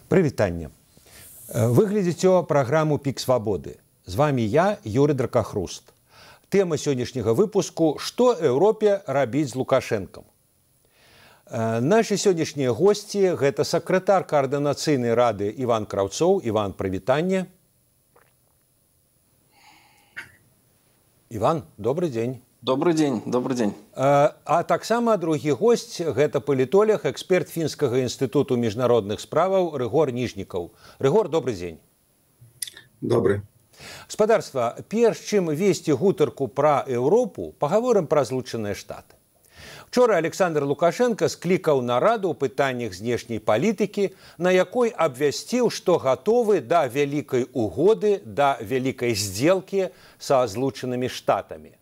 Прывітанне. Вы глядзіце праграму «Пік свабоды». З вами я, Юрий Дракахруст. Тэма сённяшняга выпуску «Што Еўропе рабіць з Лукашэнкам?». Нашы сённяшнія госці – гэта сакратар каардынацыйнай рады Іван Краўцоў. Іван, прывітанне. Іван, добрый дзень. Добрый день, добрый день. А таксама другі госць – гэта палітолог, эксперт Фінскага інстытуту міжнародных справаў Рыгор Ніжнікаў. Рыгор, добрый дзень. Добрый. Спадарства, перш чым весці гутарку пра Еўропу, пагаворым пра Злучаныя Штаты. Вчора Александр Лукашенко склікаў нараду ў пытаннях знешняй палітыкі, на якой абвясціў, што гатовы да вялікай угоды, да вялікай здзелкі са Злучанымі Штатамі.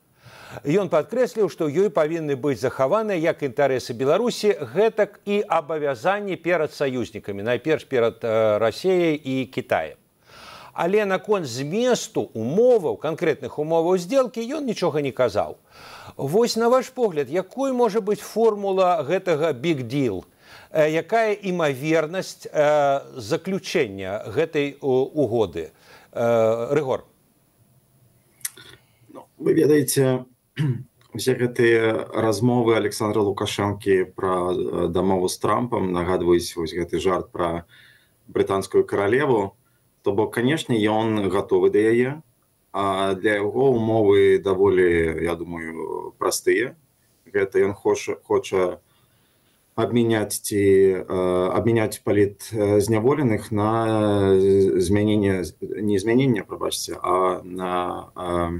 Ён падкрэсліў, што ёй павінны быць захаваныя як інтарэсы Беларусі, гэтак і абавязанні перад саюзнікамі, найперш перад Расіяй і Кітаем. Але наконт зместу умоваў, канкрэтных умоваў здзелкі, ён нічога не казаў. Вось, на ваш погляд, якой можа быць формула гэтага big deal? Якая імавернасць заключэння гэтай угоды? Рыгор. Вы ведаеце, усе гэтыя размовы Александра Лукашэнкі пра дамову з Трампам нагадваюць вось гэты жарт пра брытанскую каралеву. То бок, канешне, ён гатовы да яе, а для яго умовы даволі, я думаю, простыя. Гэта ён хоча абмяняць палітзняволеных на змяненне, не змяненне, прабачце, а на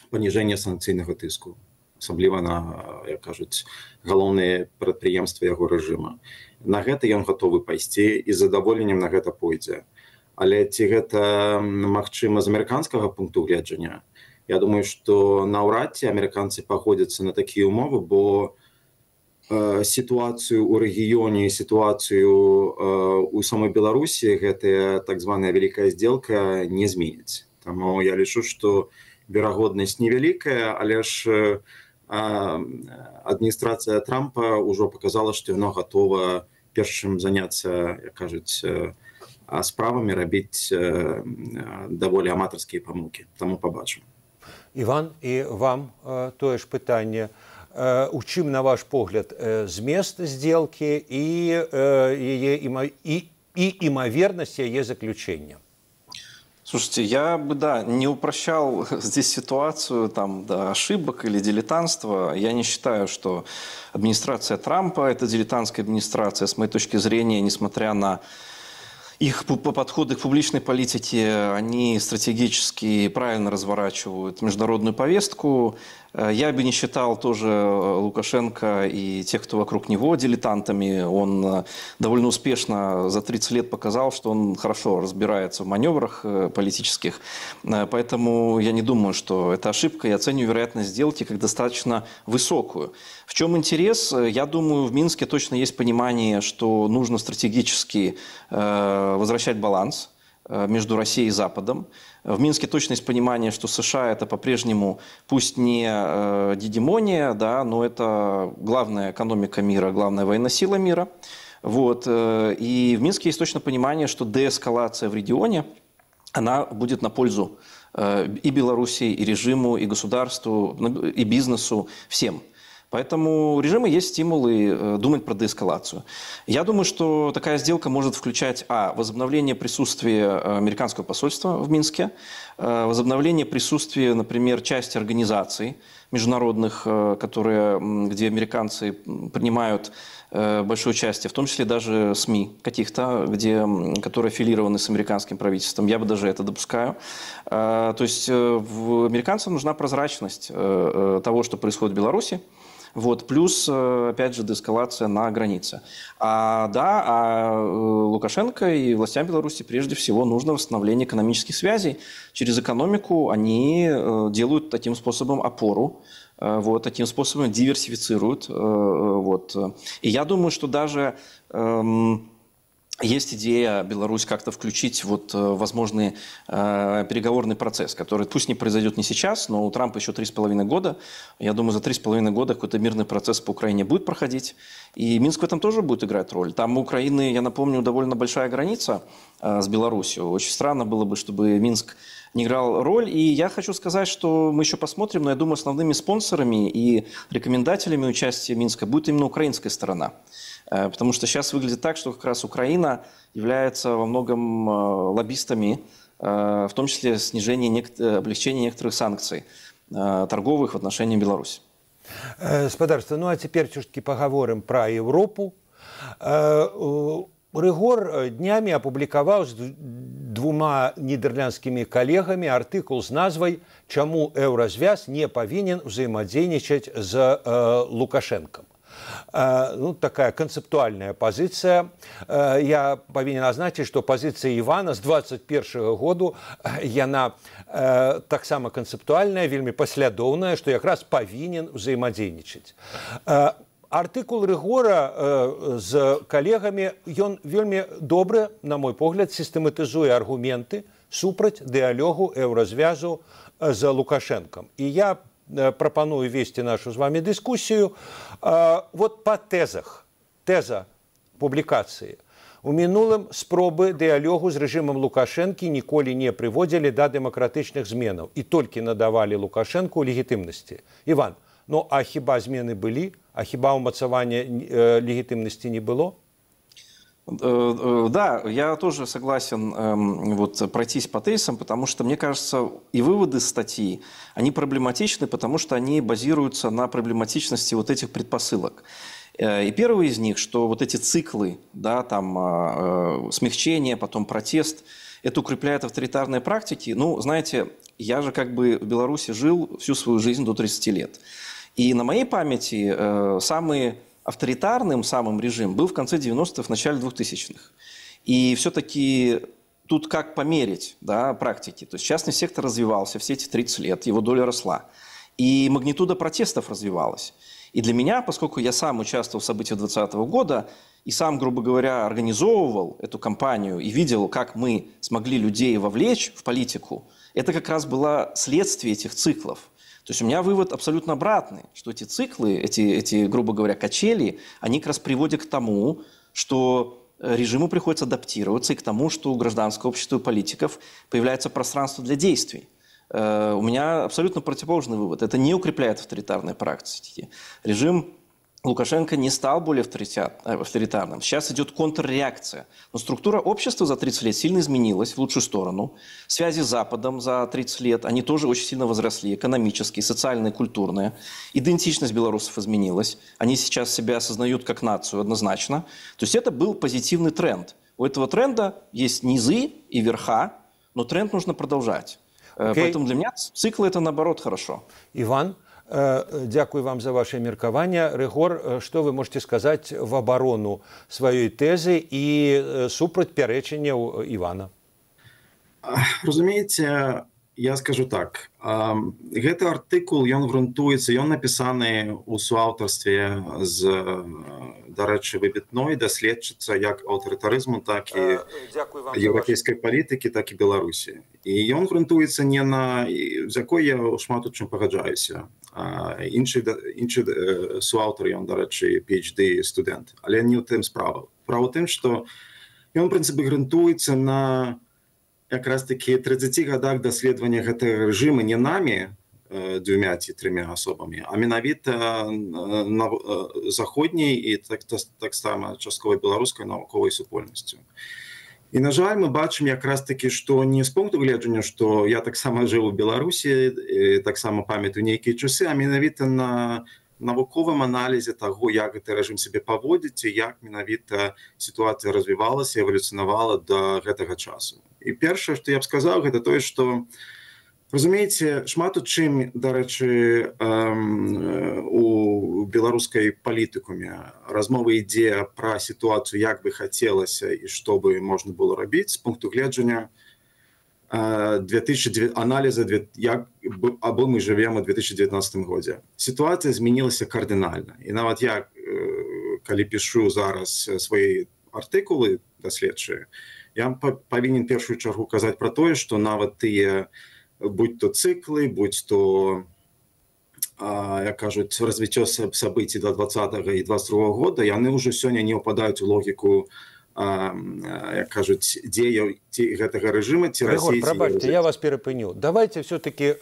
паніжэнне санкцыйнага тыску, асабліва на, як кажуць, галоўныя прадпрыемствы яго рэжыма. На гэта ён гатовы пайсці і з задаволеннем на гэта пойдзе. Але ці гэта магчыма з амерыканскага пункту гледжання? Я думаю, што наўрад ці амерыканцы пагодзяцца на такія умовы, бо сітуацыю ў рэгіёне і сітуацыю ў самой Беларусі гэтая так званая вялікая здзелка не зменіць. Таму я лічу, што верагоднасць невялікая, але ж адміністрацыя Трампа ўжо паказала, што яна гатова перш чым заняцца, як кажуць, справамі рабіць даволі аматарскія памылкі. Таму пабачым. Іван, і вам тое ж пытанне. У чым, на ваш погляд, змест здзелкі і імавернасць яе заключэння? Слушайте, я бы, не упрощал здесь ситуацию до ошибок или дилетантства. Я не считаю, что администрация Трампа – это дилетантская администрация. С моей точки зрения, несмотря на их подходы к публичной политике, они стратегически правильно разворачивают международную повестку. Я бы не считал тоже Лукашенко и тех, кто вокруг него, дилетантами. Он довольно успешно за 30 лет показал, что он хорошо разбирается в маневрах политических. Поэтому я не думаю, что это ошибка. Я оцениваю вероятность сделки как достаточно высокую. В чем интерес? Я думаю, в Минске точно есть понимание, что нужно стратегически возвращать баланс между Россией и Западом. В Минске точно есть понимание, что США это по-прежнему, пусть не гегемония, но это главная экономика мира, главная военная сила мира. И в Минске есть точно понимание, что деэскалация в регионе, она будет на пользу и Белоруссии, и режиму, и государству, и бизнесу, всем. Поэтому у режима есть стимулы думать про деэскалацию. Я думаю, что такая сделка может включать возобновление присутствия американского посольства в Минске, возобновление присутствия, например, части организаций международных, где американцы принимают большое участие, в том числе даже СМИ каких-то, которые аффилированы с американским правительством. Я бы даже это допускаю. То есть американцам нужна прозрачность того, что происходит в Беларуси. Плюс, опять же, деэскалация на границе. Лукашенко и властям Беларуси прежде всего нужно восстановление экономических связей. Через экономику они делают таким способом опору, таким способом диверсифицируют. И я думаю, что даже есть идея Беларусь как-то включить вот возможный переговорный процесс, который пусть не произойдет не сейчас, но у Трампа еще 3,5 года. Я думаю, за 3,5 года какой-то мирный процесс по Украине будет проходить. И Минск в этом тоже будет играть роль. Там у Украины, я напомню, довольно большая граница с Беларусью. Очень странно было бы, чтобы Минск не играл роль. И я хочу сказать, что мы еще посмотрим, но я думаю, основными спонсорами и рекомендателями участия Минска будет именно украинская сторона. Потому что сейчас выглядит так, что как раз Украина является во многом лоббистами, в том числе облегчения некоторых санкций торговых в отношении Беларуси. Спадарство, ну а теперь все-таки поговорим про Европу. Рыгор днями опубликовал с двумя нидерландскими коллегами артикул с назвой «Чему Еврозвяз не повинен взаимодействовать с Лукашенком». Ну, такая концептуальная позиция. Я повинен означить, что позиция Ивана с 2021 года, яна так само концептуальная, вельми послядовная, что как раз повинен взаимодействовать. Артыкул Рыгора з калегамі, ён вельмі добры, на мой погляд, сістэматызуе аргументы супраць дыалогу еўразвязу з Лукашенком. І я пропоную вести нашу с вами дискуссию вот по тезах. Теза публикации. У мінулым спробы дыалогу з рэжымам Лукашэнкі ніколі не прыводзілі да дэмакратычных зменаў і толькі надавалі Лукашэнку легітымнасці. Иван, ну а хіба змены былі? А хіба умацавання легітымнасці не было? Да, я тоже согласен вот, пройтись по тезисам, потому что, мне кажется, и выводы статьи, они проблематичны, потому что они базируются на проблематичности вот этих предпосылок. И первый из них, что вот эти циклы, да, там, смягчение, потом протест, это укрепляет авторитарные практики. Ну, знаете, я же как бы в Беларуси жил всю свою жизнь до 30 лет. И на моей памяти самые авторитарным самым режим был в конце 90-х, в начале 2000-х. И все-таки тут как померить, да, практики. То есть частный сектор развивался все эти 30 лет, его доля росла. И магнитуда протестов развивалась. И для меня, поскольку я сам участвовал в событиях 2020 года и сам, грубо говоря, организовывал эту кампанию и видел, как мы смогли людей вовлечь в политику, это как раз было следствие этих циклов. То есть у меня вывод абсолютно обратный, что эти циклы, эти, грубо говоря, качели, они как раз приводят к тому, что режиму приходится адаптироваться и к тому, что у гражданского общества и политиков появляется пространство для действий. У меня абсолютно противоположный вывод. Это не укрепляет авторитарные практики. Режим Лукашенко не стал более авторитарным. Сейчас идет контрреакция. Но структура общества за 30 лет сильно изменилась в лучшую сторону. Связи с Западом за 30 лет, они тоже очень сильно возросли. Экономические, социальные, культурные. Идентичность белорусов изменилась. Они сейчас себя осознают как нацию однозначно. То есть это был позитивный тренд. У этого тренда есть низы и верха, но тренд нужно продолжать. Поэтому для меня цикл это наоборот хорошо. Иван? Дякую вам за ваше меркаванне. Рыгор, что вы можете сказать в оборону своей тезы и супраць пярэчанняў Ивана? Разумееце, я скажу так. Гэты артыкул, ён грунтуецца, ён напісаны ў суаўтарстве з, дарэчы, выбітной даследчыца як аўтарытарызму, так і еўрапейскай палітыкі, так і Беларусі. І ён грунтуецца не на, з якой я шмат у чым пагаджаюся. Іншы суаўтар, ён, дарэчы, PhD студэнт, але не ў тым справа. Справа ў тым, што ён, у прынцыпе, грунтуецца на якраз такі 30 гадах даследавання гэтага рэжыму не намі, двумя ці трымя асобамі, а менавіта на заходняй і так само частковай беларускай навуковай супольнасцю. І, на жаль, мы бачым якраз такі, што не з пункту гледжання, што я таксама жыў у Беларусі, таксама памятаю нейкія часы, а менавіта на навуковым аналізе таго, як гэты рэжым сябе паводзіць і як менавіта сітуацыя развівалася, эвалюцыянавала да гэтага часу. І першае, што я б сказаў, гэта тое, што, разумееце, шмат у чым, дарэчы, у беларускай палітыкуме размова ідзе пра сітуацыю, як бы хацелася і што бы можна было рабіць з пункту гледжання аналіза, або мы жывем у 2019 годзе. Сітуацыя змянілася кардынальна. І нават я, калі пішу зараз свае артыкулы, даследчыя. Я павінен першую чаргу казаць пра тое, што нават тыя, будь то цыклы, будь то, як кажуць, развіццё сабыцій до 20-го і 22-го года, яны ўжо сёння не ўпадаюць у логіку, як кажуць, дзеяў гэтага рэжыма ці Расіі. Рыгор, прабачце, я вас перапыню. Давайте все-таки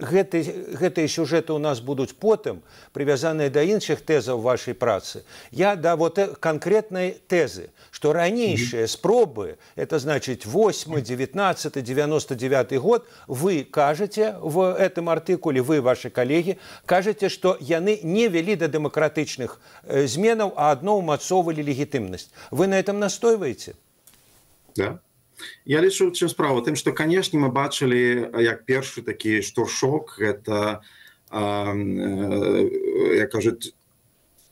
гэтыя сюжэты у нас будуць потым, прывязаныя да іншых тэзаў вашай працы. Я да вот конкретнай тэзы, што ранейшыя спробы, это значит 8, 19, 99 год, вы кажаце в этом артыкуле, вы, ваши коллеги, кажаце, што яны не вялі да дэмакратычных зменаў, а адно ўмацоўвалі легітымнасць. Вы на этом настойваеце? Да. Я лічу, чым справа тым, што, канешне, мы бачылі, як першы такі штуршок, гэта, як кажуць,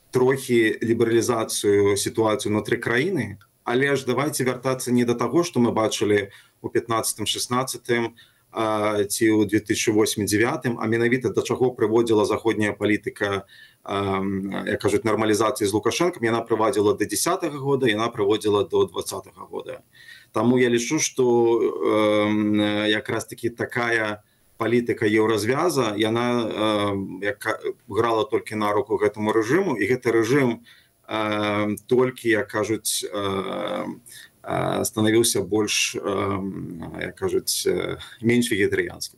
трохі лібералізацыю сітуацыю ўнутры краіны, але ж давайте вяртацца не да таго, што мы бачылі у 15-16 ці ў 2008-2009, а менавіта да чаго прыводзіла заходняя палітыка, як кажуць, нармалізацыі з Лукашэнкам. Яна прыводзіла до 10-го года, яна прыводзіла до 20-го года. Таму я лічу, што якраз таки такая палітыка еўразвяза, яна грала толькі на руку гэтаму рэжыму, і гэты рэжым толькі, як кажуць, станавіўся больш, як кажуць, менш вегетарыянскім.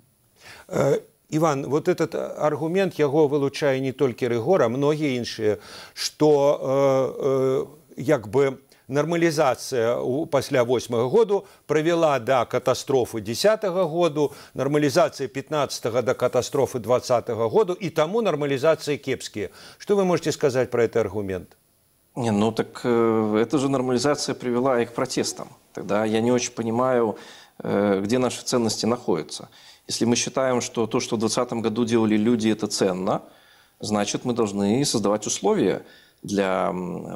Иван, вот этот аргумент, яго вылучае не толькі Рыгор, а многія іншыя, што як бы нормализация пасля 8-го году привела до катастрофы 10-го году, нормализация 15-го до катастрофы 20-го году, и тому нормализации кепские. Что вы можете сказать про этот аргумент? Не, ну так эта же нормализация привела и к протестам. Тогда я не очень понимаю, где наши ценности находятся. Если мы считаем, что то, что в 2020 году делали люди, это ценно, значит, мы должны создавать условия для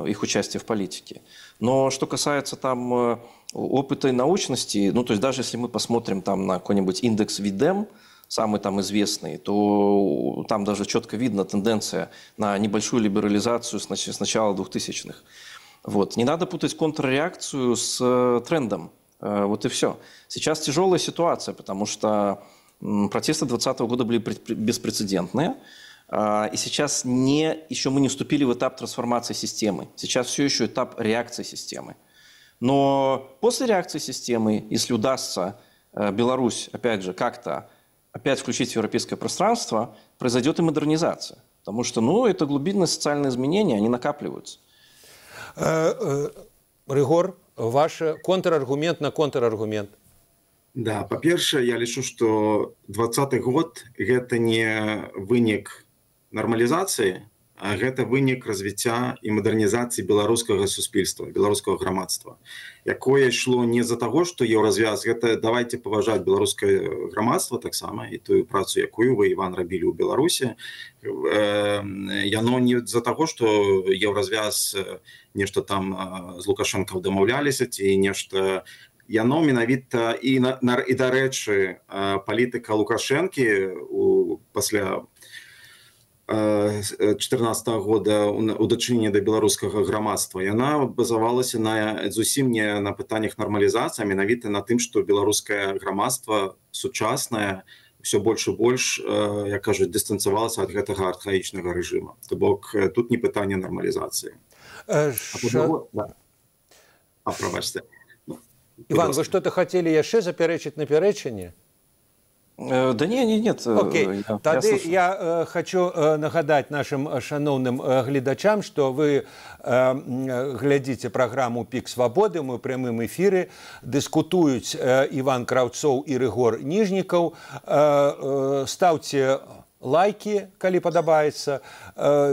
их участия в политике. Но что касается там опыта и научности, ну то есть даже если мы посмотрим там на какой-нибудь индекс ВИДЕМ, самый там известный, то там даже четко видно тенденция на небольшую либерализацию с начала 2000-х. Вот. Не надо путать контрреакцию с трендом. Вот и все. Сейчас тяжелая ситуация, потому что протесты 2020 года были беспрецедентные. И сейчас еще мы не вступили в этап трансформации системы. Сейчас все еще этап реакции системы. Но после реакции системы, если удастся Беларусь, опять же, как-то опять включить в европейское пространство, произойдет и модернизация. Потому что, ну, это глубинные социальные изменения, они накапливаются. Рыгор, ваш контраргумент на контраргумент. Да, по-перше, я лічу, что 2020 год – это не вынік нормализации, а гэта вынік развіцця і мадэрнізацыі беларускага суспільства, беларускага грамадства, якое ішло не з-за таго, што еўразвяз, гэта давайте паважаць беларускае грамадства таксама і тую працу, якую вы, Іван, рабілі ў Беларусі. Яно не з-за таго, што еўразвяз нешта там з Лукашэнкам дамаўляліся ці нешта. Яно менавіта і дарэчы, палітыка Лукашэнкі пасля 2014 года у дачыненні да беларускага грамадства, яна базавалася зусім не на пытаннях нармалізацыі, а менавіта на тым, што беларускае грамадства сучаснае ўсё больш і больш, як кажуць, дыстанцавалася ад гэтага архаічнага рэжыма. То бок тут не пытанне нармалізацыі. Прабачце. Иван, вы что-то хотели яшчэ запярэчыць на пярэчанне? Да нет. Окей. Тады я хочу нагадать нашим шановным гледачам, что вы глядите программу «Пік свабоды», мы ў прямым эфіры, дыскутуюць Іван Краўцоў і Рыгор Ніжнікаў. Ставьте лайки, калі падабаецца,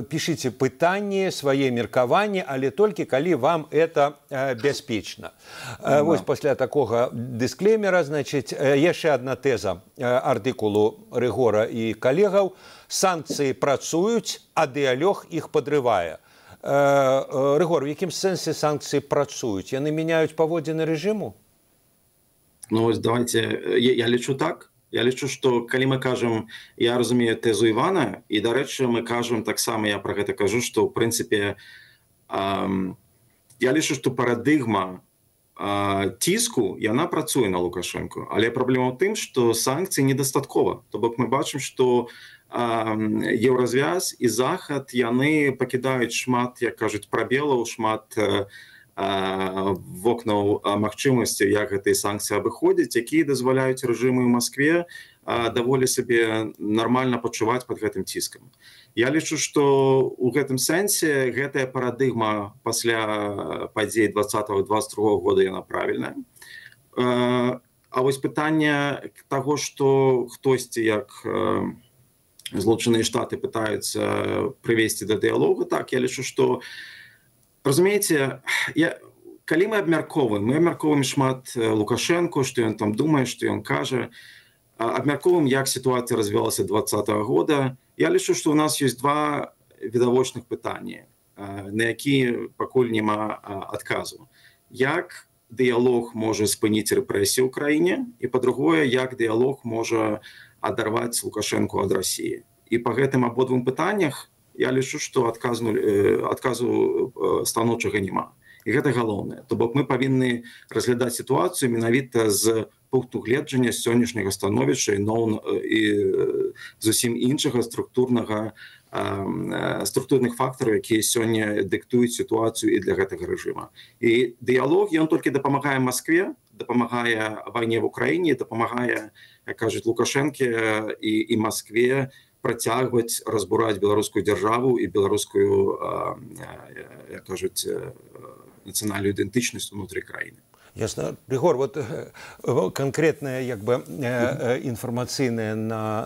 пишите пытанні, свае меркаванні, але толькі калі вам это бяспечна. Вось пасля такога дысклеймера, значит, яшчэ адна тэза артыкулу Рыгора і калегаў. Санкцыі працуюць, а дыялог іх падрывае. Рыгор, в якім сэнсе санкцыі працуюць? Яны мяняюць паводзіны рэжыму? Ну, давайте, я лічу так. Я лічу, што калі мы кажам, я разумею тэзу Івана, і, дарэчы, мы кажам таксама, я пра гэта кажу, што, ў прынцыпе, я лічу, што парадыгма ціску яна працуе на Лукашэнку, але праблема ў тым, што санкцый недастаткова. То бок мы бачым, што еўразвяз і захад яны пакідаюць шмат, як кажуць, прабелаў, шмат вокнаў магчымасцяў, як гэтыя санкцыі абыходзяць, якія дазваляюць рэжыму ў Маскве даволі сабе нармальна пачуваць пад гэтым ціскам. Я лічу, што ў гэтым сэнсе гэтая парадыгма пасля падзей 20-22 года яна правільная. А вось пытанне таго, што хтосьці, як Злучаныя Штаты пытаюцца прывесці да дыялогу, так, я лічу, што разумееце, калі мы абмяркоўваем шмат Лукашэнку, што ён там думае, што ён кажа, абмяркоўваем, як сітуацыя развівалася 20-го года. Я лічу, што ў нас ёсць два відавочных пытання, на якія пакуль няма адказу. Як дыялог можа спыніць рэпрэсіі ў краіне, і па-другое, як дыялог можа адарваць Лукашэнку ад Расіі. І па гэтым абодвум пытаннях я лічу, што адказу станоўчага няма. І гэта галоўнае. То бок мы павінны разглядаць сітуацыю менавіта з пункту гледжання сённяшняга становішча і зусім іншага структурных фактараў, якія сёння дыктуюць сітуацыю і для гэтага рэжыма. І дыялог, ён толькі дапамагае Маскве, дапамагае вайне в Украіне, дапамагае, як кажуць, Лукашэнке і Маскве працягваць разбураць беларускую дзяржаву і беларускую, як кажуць, нацыянальную ідэнтычнасць унутры краіны. Ясно. Ригор, вот конкретная информационная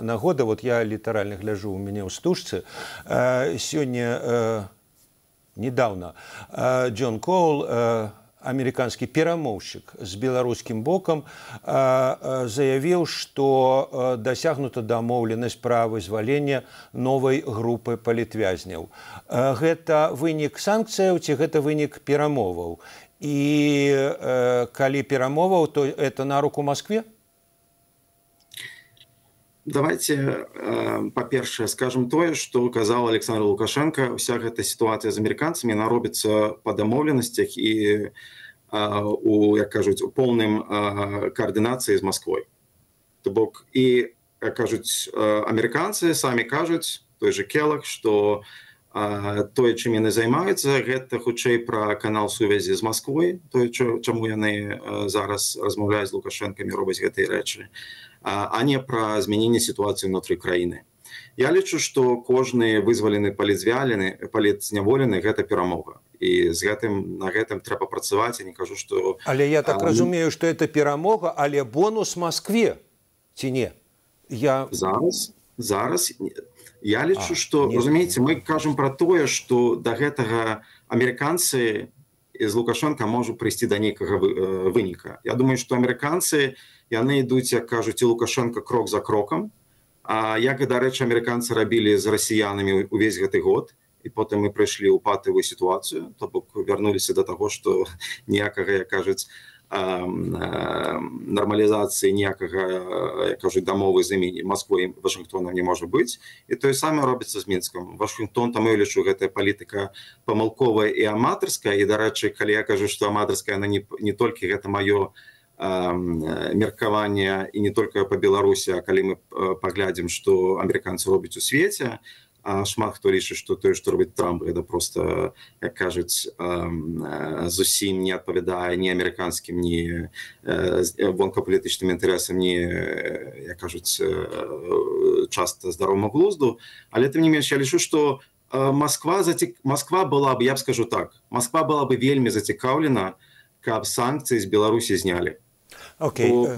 нагода, вот я литерально гляжу у меня в стужцы, сегодня, недавно, Джон Коул, американский перамоўшчык з беларускім бокам, заявіў, што дасягнута дамоўленасць пра вызвалення новай групы палітвязняў. Гэта вынік санкцыяў ці гэта вынік перамоваў? І калі перамоваў, то это на руку Москве? Давайте, па-першае, скажем тое, што казаў Александр Лукашенко. Вся гэта сітуацыя з амерыканцамі, яна робіцца па дамоўленасцях і, як кажуць, у поўным каардынацыі з Масквой. То бок, і, як кажуць, амерыканцы самі кажуць, той же Келах, што тое, чым яны займаюцца, гэта хутчэй пра канал сувязі з Масквой, тое, чаму яны зараз размаўляюць з Лукашэнкамі, робяць гэтыя рэчы, а не пра змяненне сітуацыі ўнутры краіны. Я лічу, што кожны вызвалены палітзняволены гэта перамога. І на гэтым трэба працаваць, я не кажу, што... Але я так разумею, што это перамога, але бонус Маскве, ці не? Зараз я лічу, што, разумееце, мы кажам пра тое, што да гэтага амерыканцы з Лукашэнка можа прыйсці да нейкага выніка. Я думаю, што амерыканцы, яны ідуць, як кажуць, і Лукашэнка крок за крокам, як і, дарэчы, амерыканцы рабілі з расіянамі увесь гэты год, і потым мы прыйшлі ў патавую сітуацыю, то бок вярнуліся да таго, што ніякага, як кажуць, нармалізацыі, ніякага, як кажуць, дамовы з імі Масквой і Вашынгтонам не можа быць. І тое самае робіцца з Мінскам. Вашынгтон, там, я лічу, гэтая палітыка памылковая і аматарская, і, дарэчы, калі я кажу, што аматарская, яна не толькі гэта маё меркаванне і не толькі па Беларусі, а калі мы паглядзім, што амерыканцы робяць у свеце, шмат хто лічыць, што тое, што робіць Трамп, гэта проста, як кажуць, зусім не адпавядае ні амерыканскім, ні вонкапалітычным інтарэсам, ні, як кажуць, часта здароваму глузду. Але тым не менш, я лічу, што Масква была бы, я б скажу так, Масква была бы вельмі зацікаўлена, каб санкцыі з Беларусі знялі. По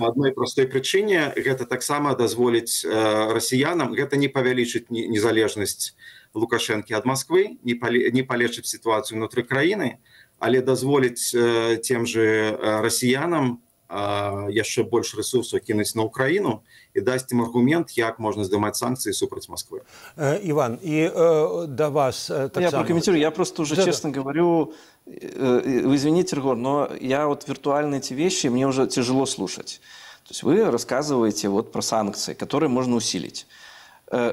адной простой прычыне гэта таксама дазволіць расіянам, гэта не павялічыць незалежнасць Лукашэнкі ад Масквы, не палепшыць сітуацыю ўнутры краіны, але дазволіць тем же расіянам яшчэ больш рэсурсаў кінуць на Украіну і дасць ім аргумент, як можна здымаць санкцыі супраць Москвы. Иван, и до вас так я прокомментирую, я просто уже честно говорю, вы извините, Ригор, но я вот виртуальные эти вещи, мне уже тяжело слушать. То есть вы рассказываете вот про санкции, которые можно усилить.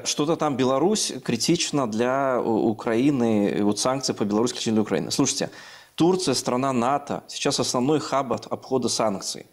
Что-то там Беларусь критично для Украины, вот санкции по Беларуси критично для Украины. Слушайте, Турция, страна НАТО, сейчас основной хаб обхода санкций.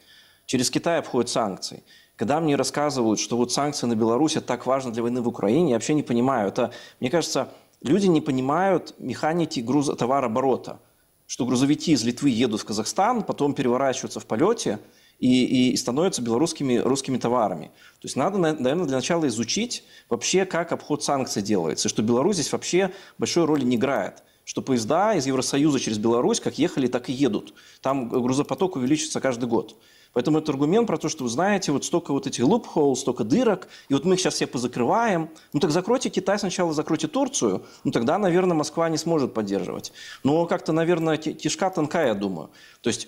Через Китай обходят санкции. Когда мне рассказывают, что вот санкции на Беларусь это так важно для войны в Украине, я вообще не понимаю. Это, мне кажется, люди не понимают механики товарооборота. Что грузовики из Литвы едут в Казахстан, потом переворачиваются в полете и становятся русскими товарами. То есть надо, наверное, для начала изучить вообще, как обход санкций делается, и что Беларусь здесь вообще большой роли не играет. Что поезда из Евросоюза через Беларусь как ехали, так и едут. Там грузопоток увеличится каждый год. Поэтому это аргумент про то, что вы знаете, вот столько вот этих loopholes, столько дырок, и вот мы их сейчас все позакрываем. Ну так закройте Китай сначала, закройте Турцию, ну тогда, наверное, Москва не сможет поддерживать. Но как-то, наверное, кишка тонкая, я думаю. То есть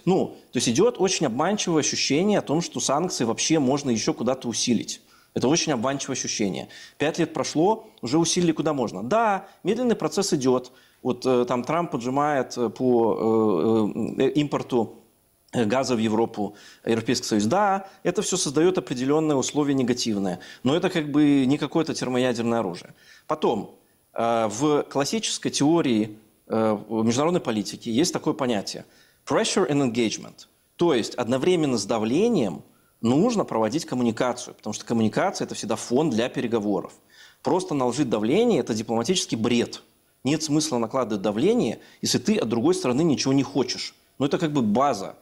идет очень обманчивое ощущение о том, что санкции вообще можно еще куда-то усилить. Это очень обманчивое ощущение. 5 лет прошло, уже усилили куда можно. Да, медленный процесс идет. Вот там Трамп поджимает по импорту газа в Европу, Европейский Союз. Да, это все создает определенные условия негативные, но это как бы не какое-то термоядерное оружие. Потом, в классической теории международной политики есть такое понятие pressure and engagement. То есть одновременно с давлением нужно проводить коммуникацию, потому что коммуникация – это всегда фон для переговоров. Просто наложить давление – это дипломатический бред. Нет смысла накладывать давление, если ты от другой стороны ничего не хочешь. Но это как бы база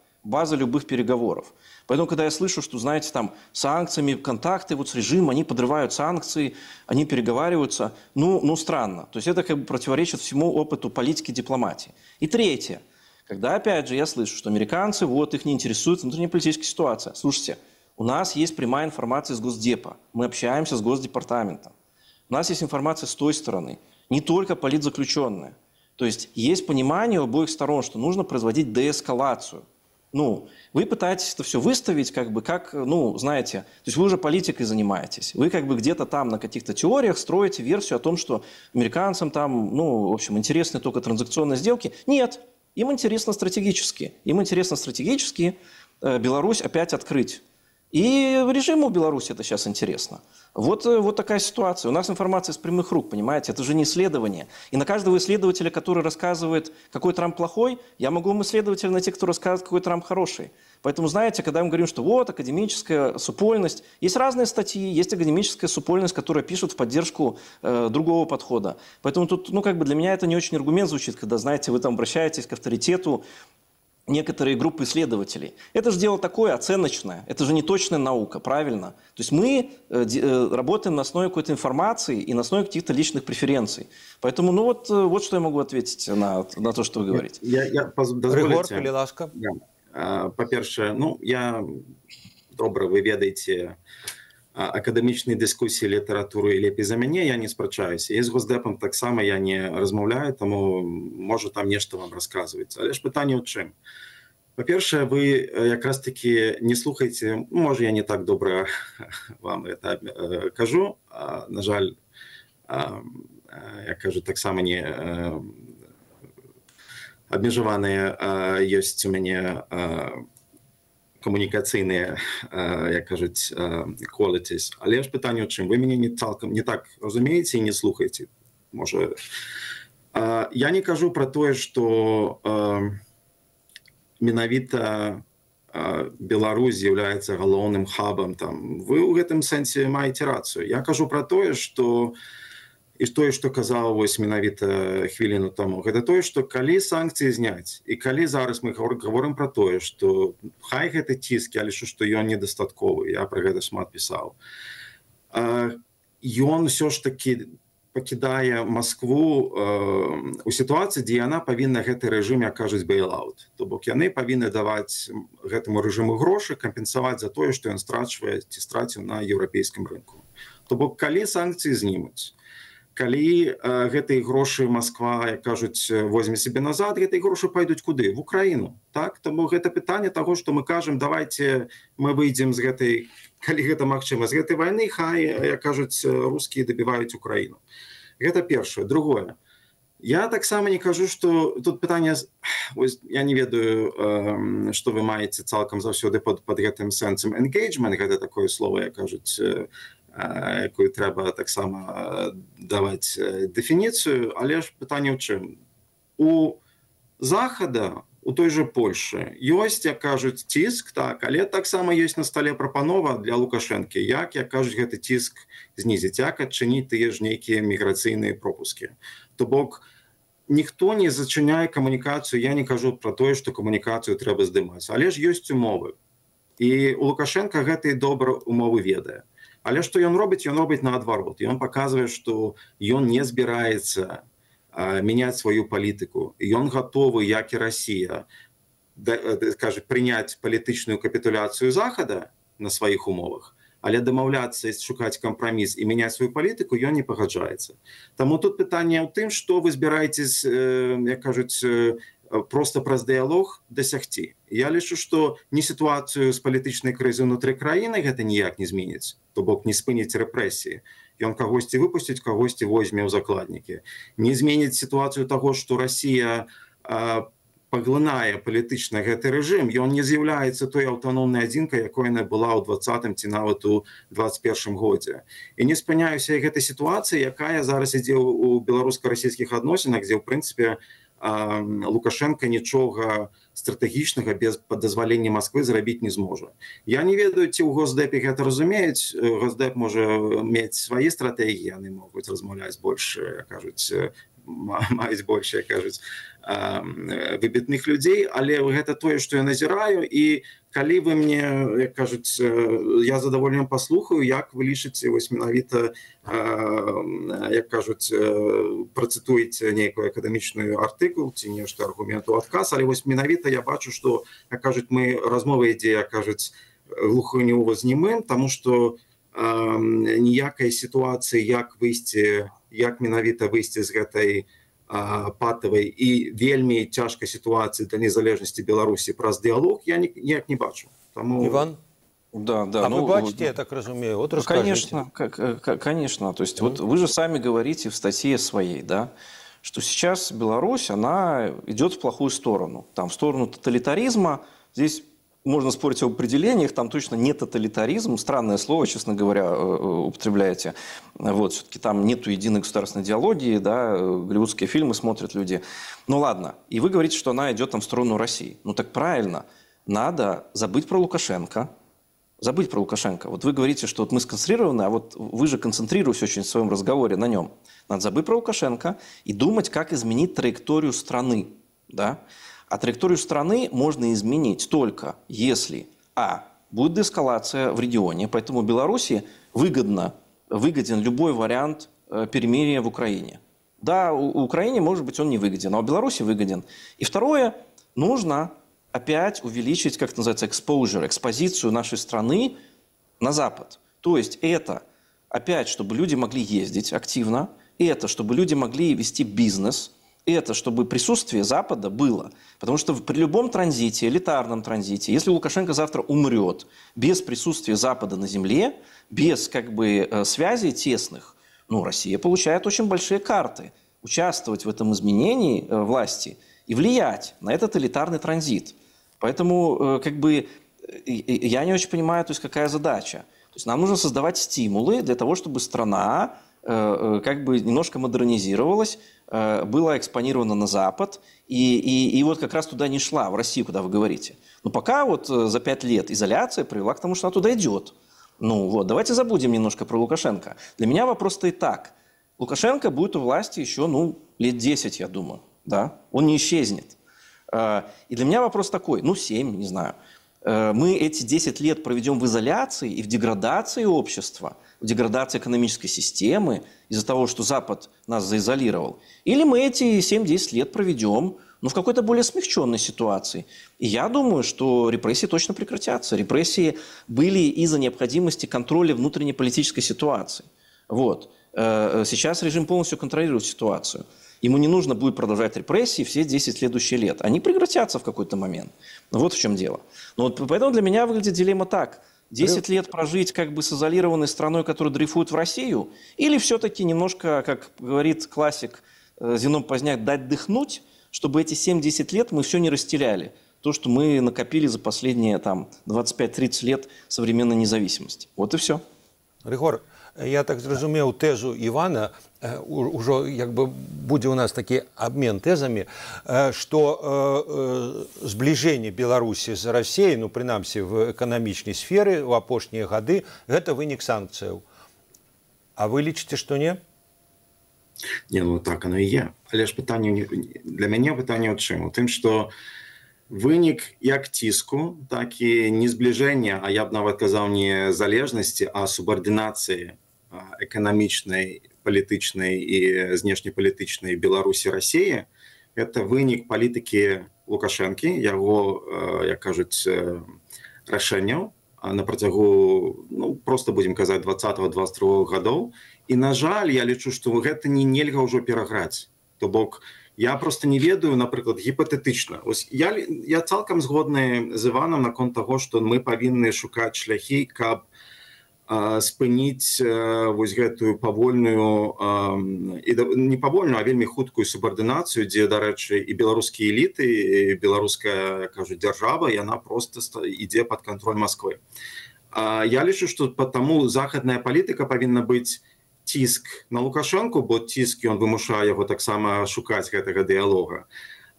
любых переговоров. Поэтому, когда я слышу, что, знаете, там санкциями, контакты вот с режимом, они подрывают санкции, они переговариваются, ну странно. То есть это как бы противоречит всему опыту политики и дипломатии. И третье. Когда, опять же, я слышу, что американцы, вот их не интересует внутреннеполитическая ситуация. Слушайте, у нас есть прямая информация из Госдепа. Мы общаемся с Госдепартаментом. У нас есть информация с той стороны. Не только политзаключенные. То есть есть понимание у обоих сторон, что нужно производить деэскалацию. Вы пытаетесь это все выставить, знаете, то есть вы уже политикой занимаетесь. Вы как бы где-то там на каких-то теориях строите версию о том, что американцам там, в общем, интересны только транзакционные сделки. Нет, им интересно стратегически. Беларусь опять открыть. И режиму Беларуси это сейчас интересно. Вот такая ситуация. У нас информация из прямых рук, понимаете? Это же не исследование. И на каждого исследователя, который рассказывает, какой Трамп плохой, я могу исследователя найти, кто рассказывает, какой Трамп хороший. Поэтому, знаете, когда мы говорим, что вот академическая супольность, есть разные статьи, есть академическая супольность, которая пишет в поддержку другого подхода. Поэтому тут, для меня это не очень аргумент звучит, когда, знаете, вы там обращаетесь к авторитету некоторые группы исследователей. Это же дело такое оценочное, это же не точная наука, правильно? То есть мы работаем на основе какой-то информации и на основе каких-то личных преференций. Поэтому, вот что я могу ответить на то, что вы говорите. Григор, калі ласка. По-перше, добре, ви ведаєте академічній дискусії, літературу і лепей за мяне, я не спрачаюся. І з Госдепом так само я не розмовляю, тому можу там нешта вам розказувати. Але ж питання у чим? По-перше, ви якраз таки не слухаєте, може я не так добре вам це кажу, на жаль, я кажу, так само не обмежовані є у мене комунікаційні, як кажуть, qualities. Але ж питання у чим? Ви мене не так розумієте і не слухаєте. Може. Я не кажу про те, що менавіта Беларусь з'являецца галоўным хабам. Вы ў гэтым сэнсе маеце рацыю. Я кажу про тое, што і тое, што казаў менавіта хвіліну таму, гэта тое, што калі санкцыі зняць, і калі зараз мы гаворым пра тое, што хай гэты ціск, я лічу, што ён недастатковы, я пра гэта шмат пісаў. Ён ўсё ж такі пакідае Маскву у сітуацыі, дзе яна павінна гэты рэжым, як кажуць, бейл-аут. То бок яны павінны даваць гэтаму рэжыму грошы, кампенсаваць за тое, што ён страчвае ці страціў на еўрапейскім рынку. То бок калі санкцыі знімуць, калі гэтыя грошы Масква, як кажуць, возьме себе назад, гэтыя грошы пойдуць куды? В Украіну. Так? Тому гэта пытанне таго, што мы кажам, давайте мы выйдзем з гэтай, калі гэта магчыма, з гэтай вайны, хай, як кажуць, рускія дабіваюць Украіну. Гэта першае. Другое. Я таксама не кажу, што тут пытанне, я не ведаю, што вы маеце цалкам заўсёды пад гэтым сэнсам. Engagement, гэта такое слово, як кажуць, якую трэба таксама даваць дэфініцыю, але ж пытанне ў чым? У захада у той же Польшы ёсць, як кажуць, ціск, так, але таксама ёсць на стале прапанова для Лукашэнкі, як кажуць, гэты ціск знізіць, як адчыніць тыя ж нейкія міграцыйныя пропускі. То бок ніхто не зачыняе камунікацыю, я не кажу пра тое, што камунікацыю трэба здымаць, але ж ёсць умовы. І у Лукашенка гэтыя добра умовы ведае. Але што ён робіць наадварот. Ён паказвае, што ён не збіраецца менять свою палітыку. Ён гатовы, як і Расія, прыняць палітычную капітуляцыю Захада на сваіх умовах, але дамаўляцца і шукаць кампраміс і мяняць сваю палітыку ён не пагаджаецца. Таму тут пытанне ў тым, што вы збіраецесь, як кажуць, просто праз дыялог дасягці. Я лічу, што не сітуацыю з палітычнай крызы ўнутры краіны гэта ніяк не зменіць, то бок не спыніць рэпрэсіі. Ён кагосьці выпусціць, кагосьці возьме ў закладнікі. Не зменіць сітуацыю таго, што Расія паглынае палітычна гэты рэжым, ён не з'яўляецца той аўтаномнай адзінкай, якой яна была ў 20-м ці нават у 21-м годзе. І не спыняюся гэтай сітуацыі, якая зараз ідзе ў беларуска-расійскіх адносінах, дзе ў прынцыпе Лукашенко нічога стратэгічнага без дазвалення Москвы зрабіць не зможа. Я не ведаю, ці ў Госдэпе гэта разумеюць. Госдэп можа мець свае стратэгіі, яны могуць размаўляць больш, кажуць, маюць больш, кажуць, выбітных людзей, але гэта тое, што я назіраю, і калі вы мне, як кажуць, я задаволеннем паслухаю, як вы лічыце, вось менавіта, як кажуць, працытуеце нейкую акадэмічную артыкул ці нешта аргументу адказ, але вось менавіта я бачу, што, як кажуць, мы размова ідзе, як кажуць, глухоню знімем, таму што ніякай сітуацыі, як выйсці, як менавіта выйсці з гэтай патавай і вельмі цяжкай сітуацыі для незалежнасці Беларусі праз дыялог я ніяк не бачу. Таму... Иван? Да. А вы бачите, я так разумею? Вот расскажите. Конечно. То есть вот вы же сами говорите в статье своей, да, что сейчас Беларусь, она идет в плохую сторону. Там в сторону тоталитаризма. Здесь можно спорить об определениях, там точно не тоталитаризм, странное слово, честно говоря, употребляете. Вот, все-таки там нету единой государственной идеологии, да, голливудские фильмы смотрят люди. Ну ладно, и вы говорите, что она идет там в сторону России. Ну так правильно, надо забыть про Лукашенко. Забыть про Лукашенко. Вот вы говорите, что вот мы сконцентрированы, а вот вы же концентрируетесь очень в своем разговоре на нем. Надо забыть про Лукашенко и думать, как изменить траекторию страны, да. А траекторию страны можно изменить только если, будет деэскалация в регионе, поэтому Беларуси выгоден любой вариант перемирия в Украине. Да, Украине, может быть, он не выгоден, а у Беларуси выгоден. И второе, нужно опять увеличить, как это называется, экспозицию нашей страны на Запад. То есть это опять, чтобы люди могли ездить активно, это, чтобы люди могли вести бизнес, это, чтобы присутствие Запада было. Потому что при любом транзите, элитарном транзите, если Лукашенко завтра умрет без присутствия Запада на земле, без связей тесных, Россия получает очень большие карты. Участвовать в этом изменении власти и влиять на этот элитарный транзит. Поэтому я не очень понимаю, то есть какая задача. То есть нам нужно создавать стимулы для того, чтобы страна немножко модернизировалась, была экспонирована на Запад и вот как раз туда не шла, в Россию, куда вы говорите. Но пока вот за 5 лет изоляция привела к тому, что она туда идет. Давайте забудем немножко про Лукашенко. Для меня вопрос стоит так. Лукашенко будет у власти еще, лет 10, я думаю. Да? Он не исчезнет. И для меня вопрос такой, 7, не знаю. Мы эти 10 лет проведем в изоляции и в деградации общества, в деградации экономической системы из-за того, что Запад нас заизолировал. Или мы эти 7-10 лет проведем в какой-то более смягченной ситуации. И я думаю, что репрессии точно прекратятся. Репрессии были из-за необходимости контроля внутренней политической ситуации. Сейчас режим полностью контролирует ситуацию. Ему не нужно будет продолжать репрессии все 10 следующих лет. Они прекратятся в какой-то момент. Вот в чем дело. Поэтому для меня выглядит дилемма так. 10 лет прожить с изолированной страной, которая дрейфует в Россию, или все-таки немножко, как говорит классик Зенон Поздняк, дать дыхнуть, чтобы эти 7-10 лет мы все не растеряли. То, что мы накопили за последние 25-30 лет современной независимости. Вот и все. Ригор, я так зразумеў тэзу Івана, ужо як бы будзе у нас такі абмен тэзамі, што збліжэнне Беларусі з Расіяй, ну прынамсі в эканамічнай сферы ў апошнія гады, гэта вынік санкцыяў. А вы лічыце, што не? Не, ну так оно і є. Але ж пытанне, для мяне пытанне ў чым? У тым, што вынік як ціску, так і не збліжэння, а я б нават казаў не залежнасці, а субардынацыі эканамічнай, палітычнай і знешнепалітычнай Беларусі Расіі, гэта вынік палітыкі Лукашэнкі, яго, як кажуць, рашэнняў на працягу, ну, просто будзем казаць, 20-22 гадоў. І, на жаль, я лічу, што гэта нельга ўжо пераграць. То бок, я просто не ведаю, напрыклад, гіпатэтычна. Я цалкам згодны з Іванам наконт таго, што мы павінны шукаць шляхі, каб спыніць вось гэтую павольную, не павольную, а вельмі хуткую субардынацыю, дзе, дарэчы, і беларускія эліты, і беларуская, кажу, дзяржава, яна просто ідзе пад кантроль Масквы. Я лічу, што таму захадная палітыка павінна быць ціск на Лукашэнку, бо ціск ён вымушае яго таксама шукаць гэтага дыялога.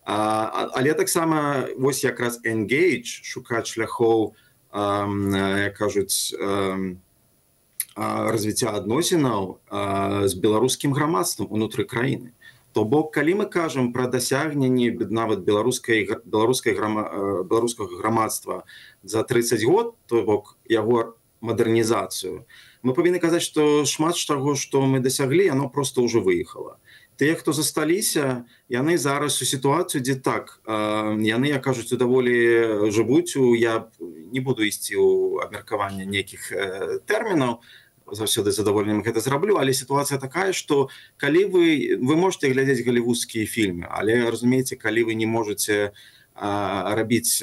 Але таксама вось якраз engage, шукаць шляхоў, як кажуць, развіцця адносінаў з беларускім грамадствам унутры краіны. То бок, калі мы кажам пра дасягненні нават беларускага грамадства за 30 год, то бок яго мадэрнізацыю, мы павінны казаць, што шмат таго, што мы дасяглі, яно просто ўжо выехала. Тыя, хто засталіся, яны зараз у сітуацыю, дзе так, яны, як кажуць, даволі жывуць, я не буду ісці ў абмеркаванне нейкіх тэрмінаў, заўсёды задаволеным гэта зраблю, але сітуацыя такая, што калі вы можете глядзець галівудскія фільмы, але, разумееце, калі вы не можете рабіць,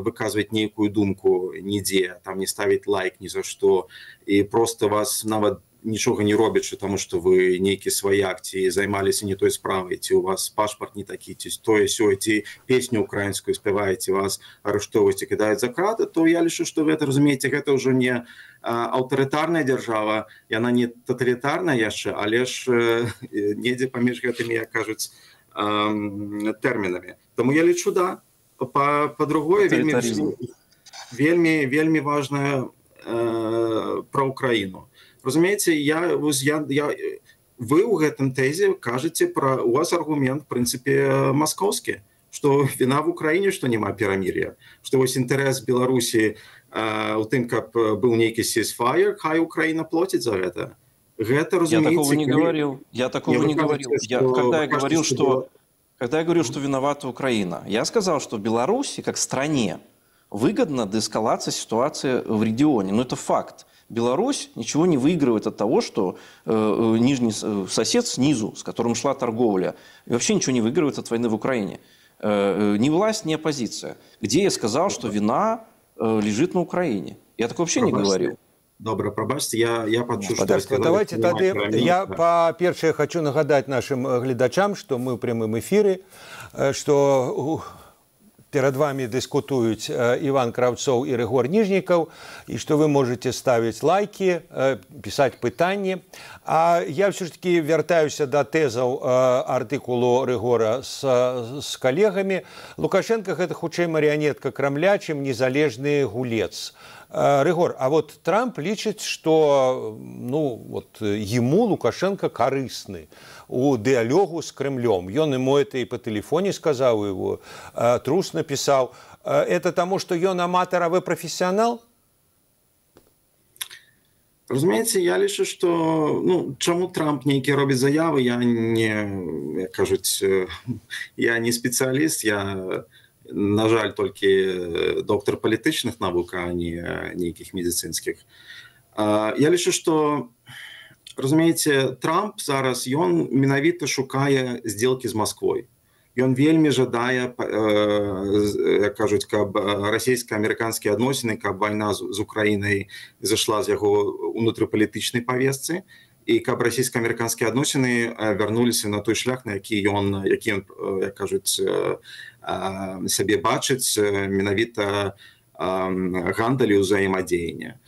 выказваць нейкую думку нідзе, там не ставіць лайк ні за што, і просто вас нават нічога не робячы, таму што вы нейкі сваяк, ці займаліся не той справай, ці у вас пашпарт не такі, ці тое-сёе, ці песню украінскую спяваеце, вас арыштоўваюць і кідаюць за краты, то я лічу, што гэта, разумееце, гэта ўжо не аўтарытарная дзяржава, яна не таталітарная яшчэ, але ж недзе паміж гэтымі, як кажуць, тэрмінамі. Таму я лічу, да, па-другое, вельмі важна пра Украіну. Разумееце, вы ў гэтым тэзе кажаце у вас аргумент, в прынцыпе, маскоўскі, што віна в Украіне, што няма перамір'я, што вось інтарэс Беларусі у тым, каб быў нейкі ceasefire, хай Украіна плоціць за гэта. Гэта, разумееце... Я такого не говорил. Когда я говорил, что виновата Украина, я сказал, что Беларуси, как стране, выгодно деэскалация ситуации в регионе. Но это факт. Беларусь ничего не выигрывает от того, что нижний сосед снизу, с которым шла торговля, вообще ничего не выигрывает от войны в Украине. Ни власть, ни оппозиция. Где я сказал, что вина лежит на Украине? Я так вообще не говорил. Добре, пробачте, я почув, что... Давайте тады, я по-перше хочу нагадать нашим глядачам, что мы в прямом эфире, что... Перед вами дискутують Іван Кравцов і Ригор Ніжніков, і що ви можете ставити лайки, писати питання. А я все ж таки вертаюся до тезаў артикулу Ригора з колегами. Лукашенко – это хутчэй марионетка Кремля, чым незалежны гулец. Ригор, а вот Трамп лічыць, што ему Лукашенко карысны у дыалогу с Кремлем. Ён ему это и по телефоне сказал, его трус написал. Это тому, что ён аматор, а вы профессионал? Разумееце, я лічу, што чаму Трамп нейкі робіць заявы, я не, як кажуць, я не спецыяліст, я, на жаль, толькі доктор палітычных навук, а не нейкіх медыцынскіх. Я лічу, што разумееце, Трамп зараз, ён менавіта шукае здзелкі з Масквой. Ён вельмі жадае, як кажуць, каб расійска-амерыканскія адносіны, каб вайна з Украінай зайшла з яго унутрыпалітычнай павестцы, і каб расійска-амерыканскія адносіны вярнуліся на той шлях, на які ён, як кажуць, сябе бачыць, менавіта гандаль і ўзаемадзеяння.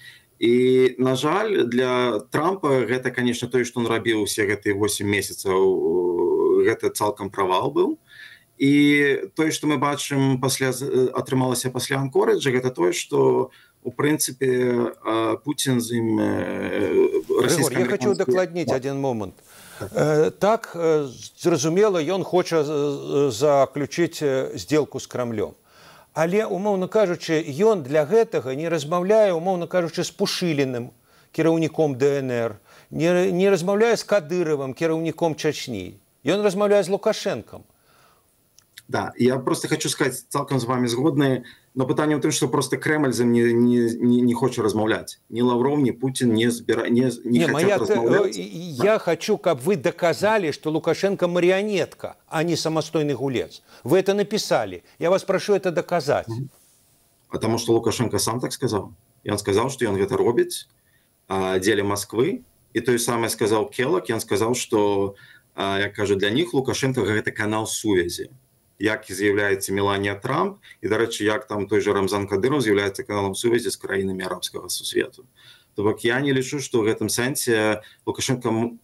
І, на жаль, для Трампа гэта, конечно, тое, што он рабіў усе гэтыя 8 месяцаў, гэта цалкам правал быў. І тое, што мы бачым атрымалася пасля Анкориджа, гэта тое, што у прынцыпе Путін з ім Григор, я хочу удакладніць один момент. Так, зразумела, ён хоча заключыць сделку з Крамлём. Але, умоўна кажучы, ён для гэтага не размаўляе, умоўна кажучы, з Пушыліным, кіраўніком ДНР, не размаўляе з Кадыровым, кіраўніком Чачні. Ён размаўляе з Лукашэнкам. Да, я просто хочу сказать, цалкам з вами згодны, но пытанне ў тым, што просто Кремль з ім не хоча размаўляць. Ні Лавров, ні Путін не хотят размаўляць. Я хочу, каб вы доказали, что Лукашенко марионетка, а не самостойный гулец. Вы это написали. Я вас прошу это доказать. Потому что Лукашенко сам так сказал. И он сказал, что он это робіць дзеля Москвы. И то же самое сказал Келлог. Он сказал, что, я кажу, для них Лукашенко это канал сувязі. Як з'являецца Меланія Трамп, і, да рэчы, як там той же Рамзан Кадыров з'яўляецца каналам сувязі з краінамі арабскага сусвету. То бок я не лічу, што ў гэтым сэнсе Лукашенко...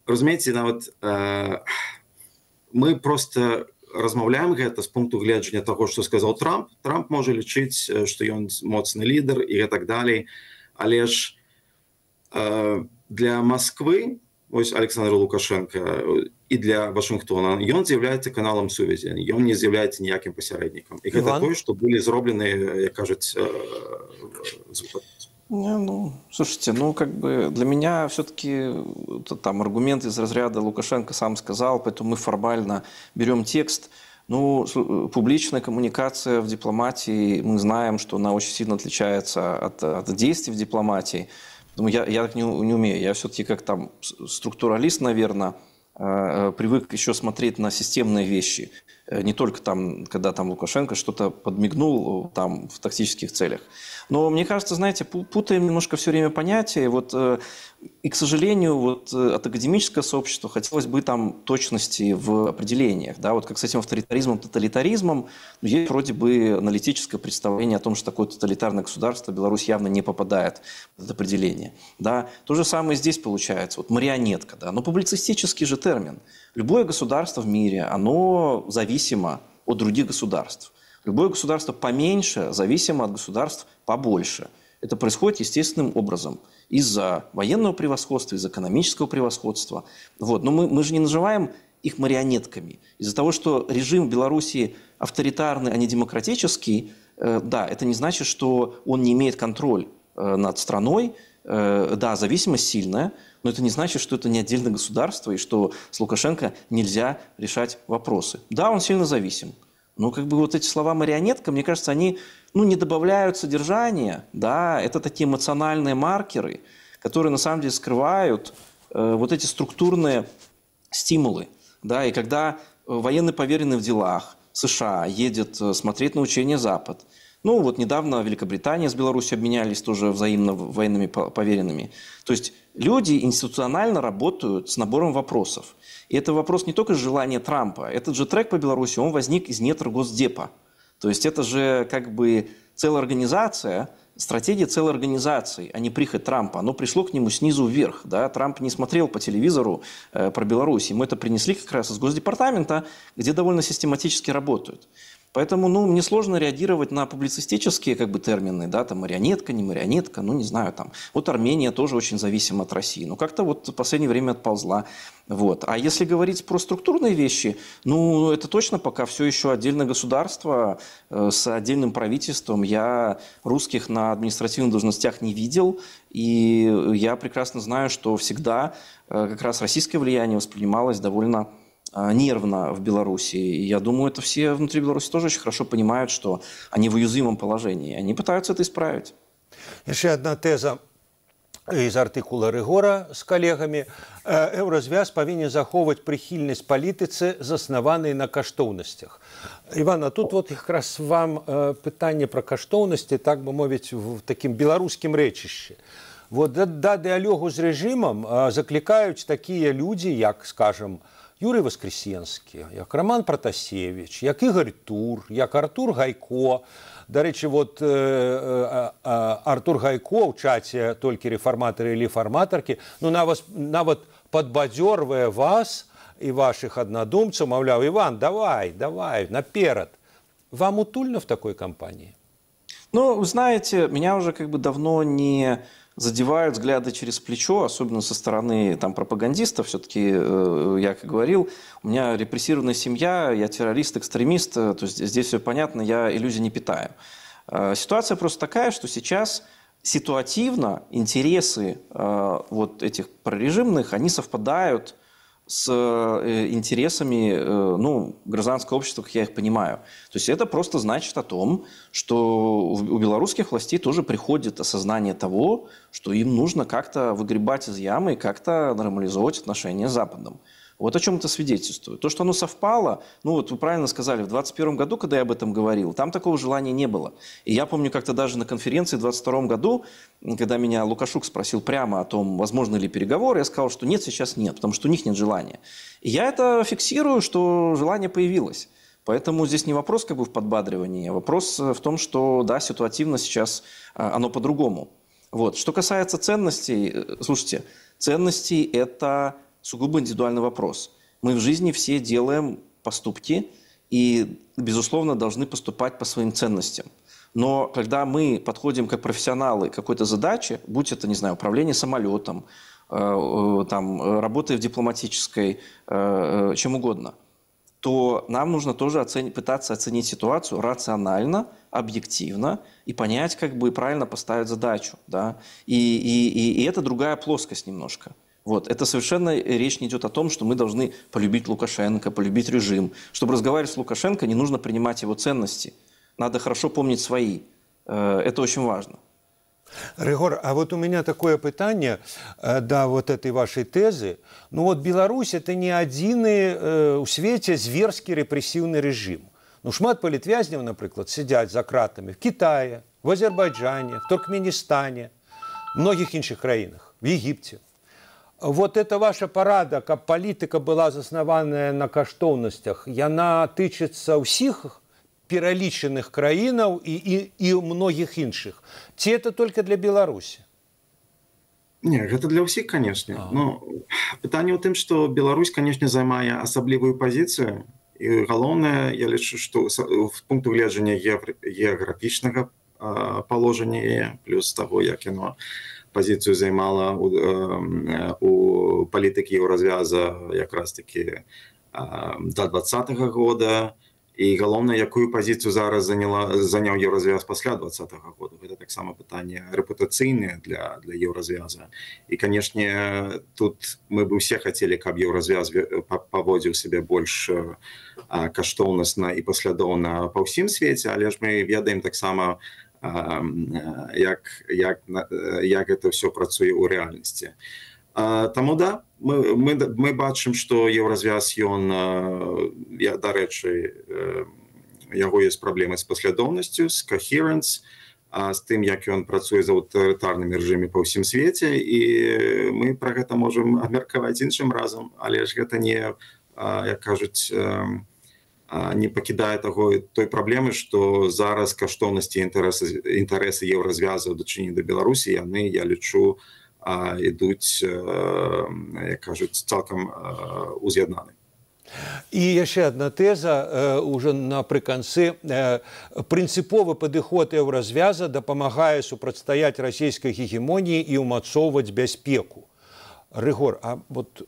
Разумееце, нават мы просто размаўляем гэта з пункту гледжання таго, што сказаў Трамп. Трамп можа лічыць, што ён моцны лідар і так далей. Але ж для Москвы, ось Александр Лукашенко, і для Вашингтона, ён з'яўляецца каналам сувязі, ён не з'яўляецца ніякім пасярэднікам. І гэта тое, што былі зроблены, як кажуць, слушайте, как бы для меня все-таки там аргумент из разряда Лукашенко сам сказал, поэтому мы формально берем текст. Публичная коммуникация в дипломатии, мы знаем, что она очень сильно отличается от действий в дипломатии. Я так не умею. Я все-таки как там структуралист, наверное, привык еще смотреть на системные вещи. Не только там, когда там Лукашенко что-то подмигнул там в тактических целях. Но мне кажется, знаете, путаем немножко все время понятия. И, к сожалению, от академического сообщества хотелось бы там точности в определениях. Да? Как с этим авторитаризмом, тоталитаризмом, есть вроде бы аналитическое представление о том, что такое тоталитарное государство, Беларусь явно не попадает в это определение. Да? То же самое здесь получается. Марионетка. Да? Но публицистический же термин. Любое государство в мире, оно зависимо от других государств. Любое государство поменьше зависимо от государств побольше. Это происходит естественным образом. Из-за военного превосходства, из-за экономического превосходства. Но мы же не называем их марионетками. Из-за того, что режим в Беларуси авторитарный, а не демократический, да, это не значит, что он не имеет контроль над страной. Да, зависимость сильная, но это не значит, что это не отдельное государство и что с Лукашенко нельзя решать вопросы. Да, он сильно зависим. Но эти слова марионетка, мне кажется, они не добавляют содержания. Да? Это такие эмоциональные маркеры, которые на самом деле скрывают эти структурные стимулы. Да? И когда военный поверенный в делах США едет смотреть на учения Запад, недавно Великобритания с Беларусью обменялись тоже взаимно военными поверенными. То есть люди институционально работают с набором вопросов. И это вопрос не только желания Трампа. Этот же трек по Беларуси, он возник из недр Госдепа. То есть это же целая организация, стратегия целой организации, а не прихоть Трампа. Оно пришло к нему снизу вверх. Да? Трамп не смотрел по телевизору про Беларусь. Ему это принесли как раз из Госдепартамента, где довольно систематически работают. Поэтому мне сложно реагировать на публицистические термины, да, там марионетка, не марионетка, не знаю, там. Армения тоже очень зависима от России, но как-то в последнее время отползла. А если говорить про структурные вещи, это точно пока все еще отдельное государство с отдельным правительством. Я русских на административных должностях не видел, и я прекрасно знаю, что всегда как раз российское влияние воспринималось довольно нервно в Беларуси. И я думаю, это все внутри Беларуси тоже очень хорошо понимают, что они в уязвимом положении. Они пытаются это исправить. Еще одна теза из артикула Рыгора с коллегами. Еўразвяз повинен захоўваць прихильность палітыцы, заснаванай на каштоўнасцях. Иван, а тут как раз вам пытанне про каштоўнасці, так бы мовіць, в таким беларускім рэчышчы. Да дыалогу з рэжымам заклікаюць такія людзі, як, скажем, Юрий Воскресенскі, як Роман Пратасевич, як Ігор Тур, як Артур Гайко. До речі, вот Артур Гайко в чаце толькі рэфарматары или рэфарматаркі, ну, нават падбадзёрвае вас и ваших однодумцев, мовляв, Иван, давай, наперед. Вам утульно в такой компании? Ну, вы знаете, меня уже как бы давно не задевают взгляды через плечо, особенно со стороны там пропагандистов. Все-таки, я как говорил, у меня репрессированная семья, я террорист, экстремист, то есть здесь все понятно, я иллюзий не питаю. Ситуация просто такая, что сейчас ситуативно интересы вот этих прорежимных, они совпадают с интересами ну, гражданского общества, как я их понимаю. То есть это просто значит о том, что у белорусских властей тоже приходит осознание того, что им нужно как-то выгребать из ямы и как-то нормализовать отношения с Западом. Вот о чем это свидетельствует. То, что оно совпало, ну вот вы правильно сказали, в 2021 году, когда я об этом говорил, там такого желания не было. И я помню как-то даже на конференции в 2022 году, когда меня Лукашук спросил прямо о том, возможны ли переговоры, я сказал, что нет, сейчас нет, потому что у них нет желания. И я это фиксирую, что желание появилось. Поэтому здесь не вопрос как бы в подбадривании, а вопрос в том, что да, ситуативно сейчас оно по-другому. Вот. Что касается ценностей, слушайте, ценности – это сугубо индивидуальный вопрос. Мы в жизни все делаем поступки и, безусловно, должны поступать по своим ценностям. Но когда мы подходим как профессионалы к какой-то задаче, будь это, не знаю, управление самолетом, там, работой в дипломатической, чем угодно, то нам нужно тоже пытаться оценить ситуацию рационально, объективно и понять, как бы правильно поставить задачу. Да? И это другая плоскость немножко. Вот. Это совершенно речь не идет о том, что мы должны полюбить Лукашенко, полюбить режим. Чтобы разговаривать с Лукашенко, не нужно принимать его ценности. Надо хорошо помнить свои. Это очень важно. Ригор, а вот у меня такое питание до вот этой вашей тезы. Ну вот Беларусь – это не адзіны у свеце зверскі рэпрэсіўны режим. Ну шмат палітвязняў, напрыклад, сядзяць за кратамі в Китае, в Азербайджане, в Туркменистане, многих іншых краінах, в Египте. Вот это ваша парада, каб палітыка была заснаваная на каштоўнасцях, яна тычыцца ўсіх пералічаных краінаў і многіх іншых. Ці это только для Беларусі? Не, гэта для ўсіх, конечно. Но пытанне ў тым, што Беларусь, конечно, займае асаблівую пазіцыю. І галоўнае, я лічу, што з пункту гледжання геаграфічнага паложання, плюс таго, як яно пазіцыю займала у палітыкі Еўразвяза якраз-такі да 2020 года. І галоўнае, якую пазіцыю зараз заняў Еўразвяз пасля 2020 года. Гэта таксама пытанне рэпутацыйнае для Еўразвяза. І, канешне, тут мы бы ўсе хацелі, каб Еўразвяз паводзіў сябе больш каштоўнасна і паслядоўна па ўсім свеце, але ж мы ведаем таксама, як гэта ўсё працуе ў рэальнасці. Таму да, мы бачым, што Еўразвяз, ён, дарэчы, яго ёсць праблемы з паслядоўнасцю, з coherence, з тым, як ён працуе з аўтарытарнымі рэжымамі па ўсім свеце, і мы пра гэта можам абмеркаваць іншым разам, але ж гэта не, як кажуць, не пакідае той праблемы, што зараз каштоўнасці інтарэсы Еўразвяза ў дачыненні да Беларусі, яны, я лічу, ідуць, як кажуць, цалкам уз'яднаны. І яшчэ одна теза, уже напрыканцы. Прынцыповы падыход Еўразвяза дапамагае супрацьстаяць расійскай гегемоніі і ўмацоўваць бяспеку. Рыгор, а вот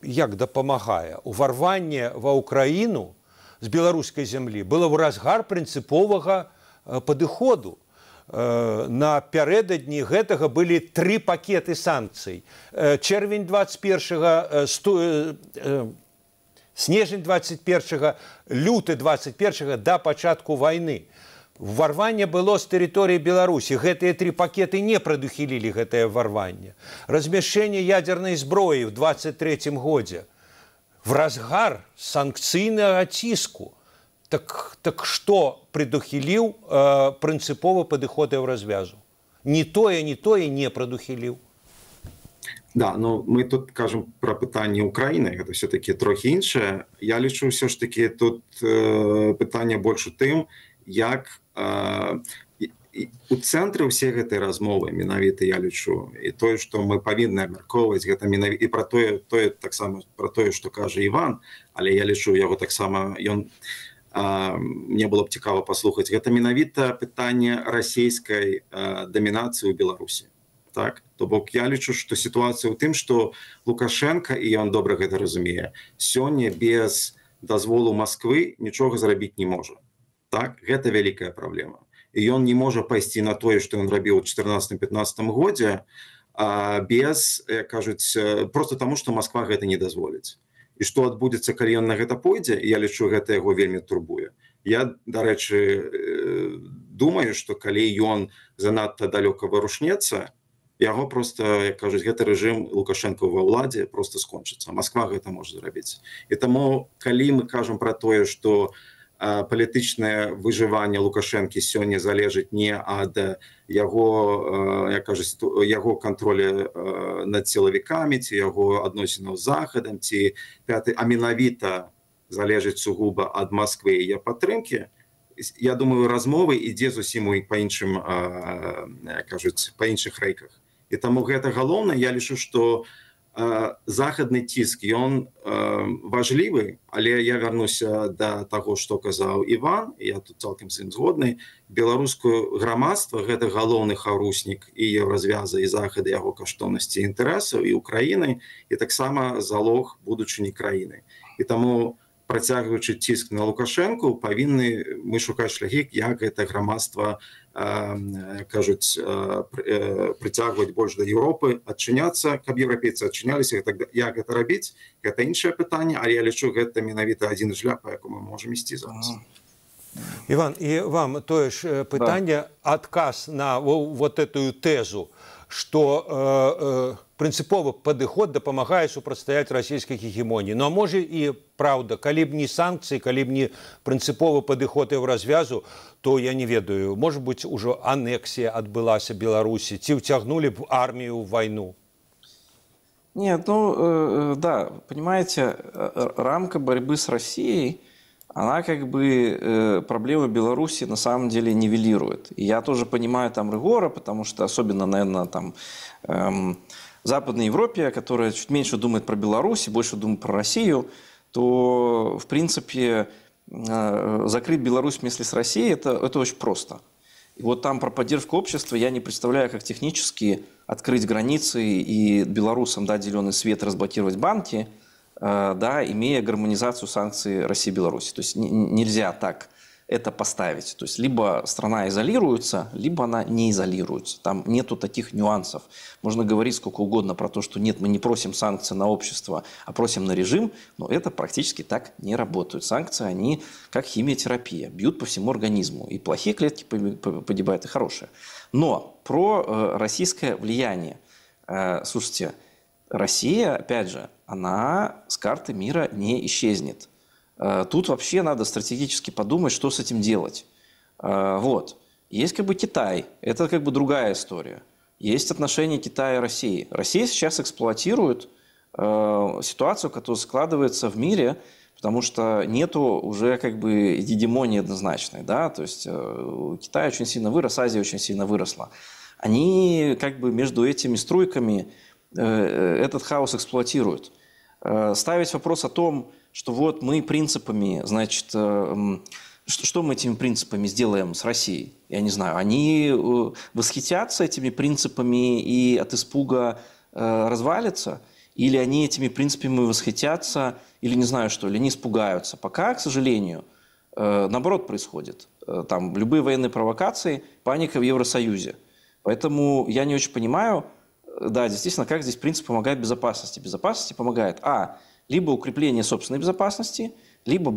як дапамагае? Уварванне ва ўкраіну з беларускай зямлі было в разгар прынцыповага падыходу. Напярэдадні гэтага былі 3 пакеты санкцый. Чэрвень 21-го, снежень 21-го, люты 21-го да пачатку вайны. Варванне было з тэрыторыі Беларусі. Гэтыя 3 пакеты не прадухілілі гэтае варванне. Размяшчэнне ядзернай зброі ў 23-м годзе. В разгар санкцыйнага ціску. Так што прыдухіліў прынцыповы падыход Еўразвязу? Не тое не прадухіліў. Да, ну мы тут кажем про пытанне Украіны, гэта все-таки трохі іншае. Я лічу ўсё ж таки тут пытанне больш у тым, як у цэнтры ўсе гэтай размовы менавіта я лічу і тое, што мы павінны абмяркоўваць гэта менавіта і пра тое таксама пра тое, што кажа Іван, але я лічу яго таксама мне было б цікава паслухаць, гэта менавіта пытанне расійскай дамінацыі ў Беларусі. Так, то бок я лічу, што сітуацыя ў тым, што Лукашенко, і ён добра гэта разумее, сёння без дазволу Масквы нічога зрабіць не можа. Так, гэта вялікая праблема. І ён не можа пайсці на тое, што ён рабіў у 14-15 годзе, без, як кажуць, просто таму, што Масква гэта не дазволіць. І што адбудзецца, калі ён на гэта пойдзе, я лічу, гэта яго вельмі турбуе. Я, дарэчы, думаю, што калі ён занадта далёка варушнецца, яго просто, як кажуць, гэты рэжым Лукашенко ва ўладзе просто скончыцца. Масква гэта можа зрабіць. І таму, калі мы кажам пра тое, што палітычнае выжыванне Лукашэнкі сёння залежыць не ад яго, як кажуць, яго кантролю над сілавікамі, ці яго адносінаў з Захадам, ці а менавіта залежыць сугуба ад Масквы і яе падтрымкі, я думаю, размовы ідзе зусім па іншым, як кажуць, па іншых рэйках. І таму гэта галоўнае, я лічу, што захадны ціск, ён важлівы, але я вярнуся да таго, што казаў Іван, і я тут цалкам з ім згодны, беларускае грамадства – гэта галоўны харуснік і еўразвяза, і захада яго каштоўнасці і інтарэсаў, і Украіны, і таксама залог будучыні краіны. І таму, працягваючы ціск на Лукашэнку, павінны мы шукаць шляхі, як гэта грамадства, кажуць, прыцягваць больш да Еўропы, адчыняцца, каб еўрапейцы адчыняліся, як гэта рабіць, гэта іншае пытанне, але я лічу, гэта менавіта адзін шлях, па якому мы можам ісці зараз. Іван, і вам тое ж пытанне, адказ на вот эту тэзу, што прынцыповы падыход дапамагае супрацьстаяць расійскай гегемоніі. Ну а можа і праўда, калі б не санкцыі, калі б не прынцыповы падыход еўразвязу, то я не ведаю, можа быць, ужо анексія адбылася Беларусі, ці ўцягнулі б армію ў вайну? Нет, ну да, понимаете, рамка борьбы с Россией, она как бы проблемы Беларуси на самом деле нивелирует. И я тоже понимаю там Рыгора, потому что особенно, наверное, там в Западной Европе, которая чуть меньше думает про Беларусь и больше думает про Россию, то, в принципе, закрыть Беларусь вместе с Россией это очень просто. И вот там про поддержку общества я не представляю, как технически открыть границы и белорусам дать зеленый свет, разблокировать банки, да, имея гармонизацию санкций России и Беларуси. То есть нельзя так это поставить. То есть либо страна изолируется, либо она не изолируется. Там нету таких нюансов. Можно говорить сколько угодно про то, что нет, мы не просим санкции на общество, а просим на режим, но это практически так не работает. Санкции, они как химиотерапия, бьют по всему организму. И плохие клетки погибают, и хорошие. Но про российское влияние. Слушайте, Россия, опять же, она с карты мира не исчезнет. Тут вообще надо стратегически подумать, что с этим делать. Вот. Есть как бы Китай, это как бы другая история. Есть отношения Китая и России. Россия сейчас эксплуатирует ситуацию, которая складывается в мире, потому что нету уже как бы гегемонии однозначной. Да? То есть Китай очень сильно вырос, Азия очень сильно выросла. Они как бы между этими струйками этот хаос эксплуатируют. Ставить вопрос о том, что вот мы принципами, значит, что мы этими принципами сделаем с Россией? Я не знаю. Они восхитятся этими принципами и от испуга развалятся? Или они этими принципами восхитятся, или не знаю что, или не испугаются? Пока, к сожалению, наоборот происходит. Там любые военные провокации, паника в Евросоюзе. Поэтому я не очень понимаю, да, действительно, как здесь принцип помогает безопасности. Безопасности помогает либо укрепление собственной безопасности, либо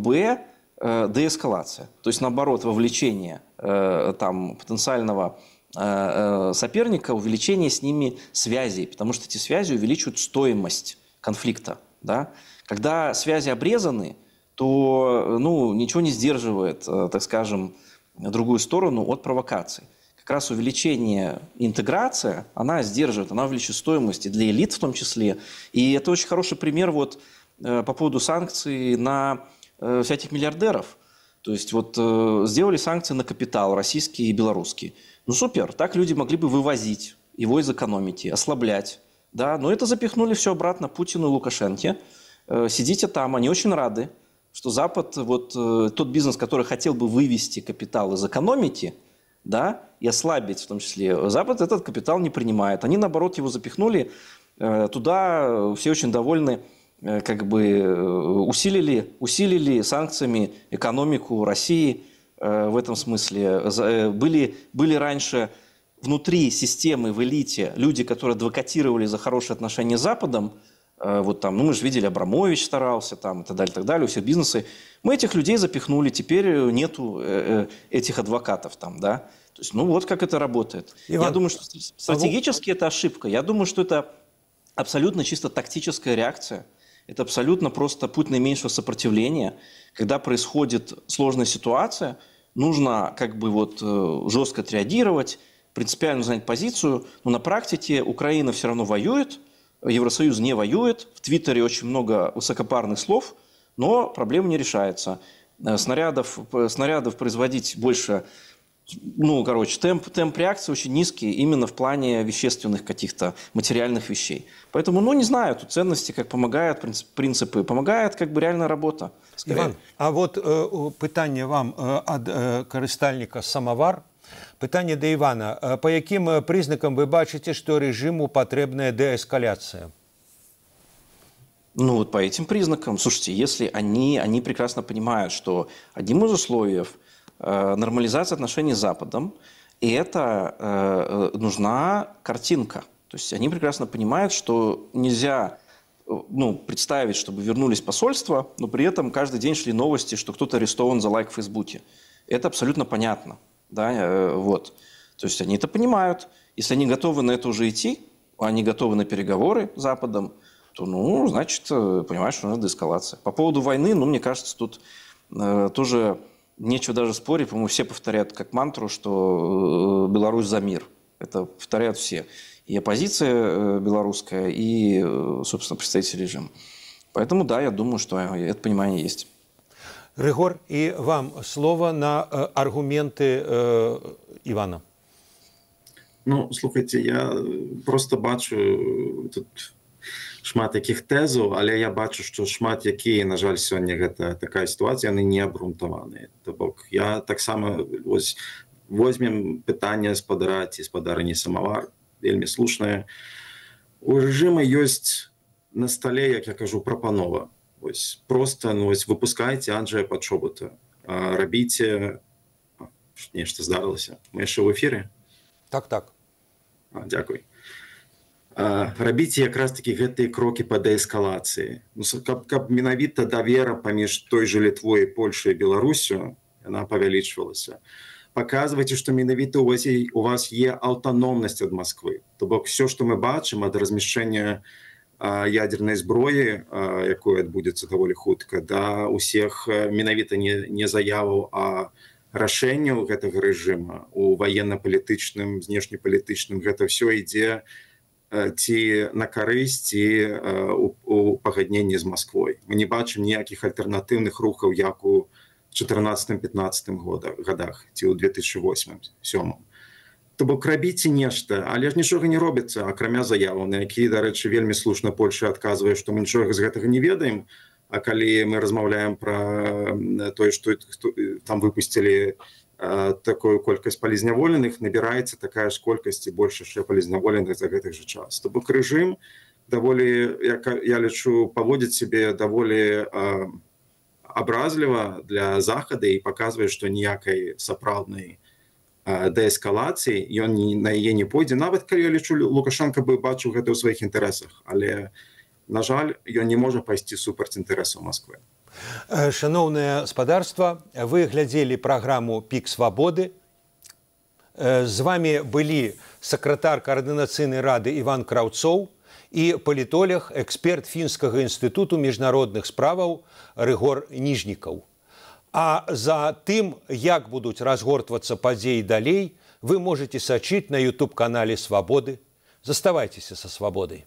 деэскалация. То есть, наоборот, вовлечение там, потенциального соперника, увеличение с ними связей, потому что эти связи увеличивают стоимость конфликта. Да? Когда связи обрезаны, то ничего не сдерживает, так скажем, другую сторону от провокаций. как раз увеличение, интеграция, она сдерживает, она увеличивает стоимость и для элит в том числе. И это очень хороший пример вот по поводу санкций на всяких миллиардеров. То есть вот сделали санкции на капитал российский и белорусский. Ну супер, так люди могли бы вывозить его из экономики, ослаблять. Да? Но это запихнули все обратно Путину и Лукашенке. Сидите там, они очень рады, что Запад, вот тот бизнес, который хотел бы вывести капитал из экономики, да, и ослабить в том числе, Запад этот капитал не принимает. Они, наоборот, его запихнули туда, все очень довольны, как бы усилили санкциями экономику России в этом смысле. Были раньше внутри системы, в элите, люди, которые адвокатировали за хорошие отношения с Западом. Вот там, ну мы же видели, Абрамович старался, там, и так далее, у всех бизнесы. Мы этих людей запихнули, теперь нету этих адвокатов там, да. То есть, ну вот как это работает. Иван, я думаю, что стратегически это ошибка. Я думаю, что это абсолютно чисто тактическая реакция. Это абсолютно просто путь наименьшего сопротивления. Когда происходит сложная ситуация, нужно как бы вот жестко отреагировать, принципиально занять позицию. Но на практике Украина все равно воюет, Евросоюз не воюет, в Твиттере очень много высокопарных слов, но проблема не решается. Снарядов производить больше, ну, короче, темп реакции очень низкий именно в плане вещественных каких-то материальных вещей. Поэтому, ну, не знаю, тут ценности как помогают, принципы, помогает как бы реальная работа. Скорее. Иван, а вот питание вам от карыстальника «Самовар». Пытанне да Ивана. По яким признакам вы бачите, что режиму потребная деэскаляция? Ну вот по этим признакам. Слушайте, если они прекрасно понимают, что одним из условий нормализации отношений с Западом, и это нужна картинка. То есть они прекрасно понимают, что нельзя представить, чтобы вернулись посольства, но при этом каждый день шли новости, что кто-то арестован за лайк в Фейсбуке. Это абсолютно понятно. Да, вот. То есть они это понимают. Если они готовы на это уже идти, они готовы на переговоры с Западом, то, ну, значит, понимаешь, что нужна деэскалация. По поводу войны, ну, мне кажется, тут тоже нечего даже спорить. По-моему, все повторяют как мантру, что Беларусь за мир. Это повторяют все. И оппозиция белорусская, и, собственно, представители режима. Поэтому, да, я думаю, что это понимание есть. Рыгор, и вам слово на аргументы Ивана. Ну, слухайте, я просто бачу тут шмат якіх тэзаў, але я бачу, што шмат якія, на жаль, сёння гэта такая сітуацыя, яны не абрунтаваныя. То бок я таксама возьмем пытанне спадара ці спадарыні «Самовар», вельмі слушнае. У рэжыма ёсць на стале, як я кажу, прапанова. Просто выпускайте Анджея Падшобута, рабіце... Нешта здарылася. Мы яшчэ ў эфіры? Так. Дзякуй. Рабіце якраз такі гэтыя крокі па дээскалацыі. Каб менавіта давера паміж той же Літвой, Польшай і Беларусю, яна павялічвалася. Паказвайце, што менавіта у вас є аўтаномнасць ад Масквы. То бок, все, што мы бачым ад размяшчэння ядерной зброі, якое адбудзецца даволі хутка, да усіх менавіта не заяваў, а рашэнняў гэтага рэжыма у ваенна-палітычным, знешнепалітычным, гэта ўсё ідзе ці на карысць, ці у пагадненні з Масквой. Мы не бачым ніякіх альтэрнатыўных рухаў, як у 2014-2015 годах, ці ў 2008-2007. То бок рабіце нешта, але ж нічога не робіцца, акрамя заяваў, на якія, дарэчы, вельмі слушна Польша адказвае, што мы нічога з гэтага не ведаем, а калі мы размаўляем пра тое, што там выпусцілі такую колькасць палізняволеных, набіраецца такая ж колькасць і больш яшчэ палізняволеных за гэтых жа час. То бок рэжым даволі, я лічу, паводзіць сябе даволі абразліва для Захада і паказвае, што ніякай сапраўднай дээскалацыі ён на яе не пойдзе, нават калі я лічу, Лукашенко бы бачыў гэта ў сваіх інтарэсах, але, на жаль, ён не можа пайсці супраць інтарэсаў Масквы. Шановное гаспадарства, вы глядзелі праграму «Пік свабоды». З вами былі сакратар каардынацыйнай рады Іван Краўцоў і палітолог, эксперт Фінскага інстытуту міжнародных справаў Рыгор Ніжнікаў. А за тым, як будуць разгортвацца падзеі далей, вы можете сачыць на YouTube-канале «Свабоды». Заставайцеся са свабодай.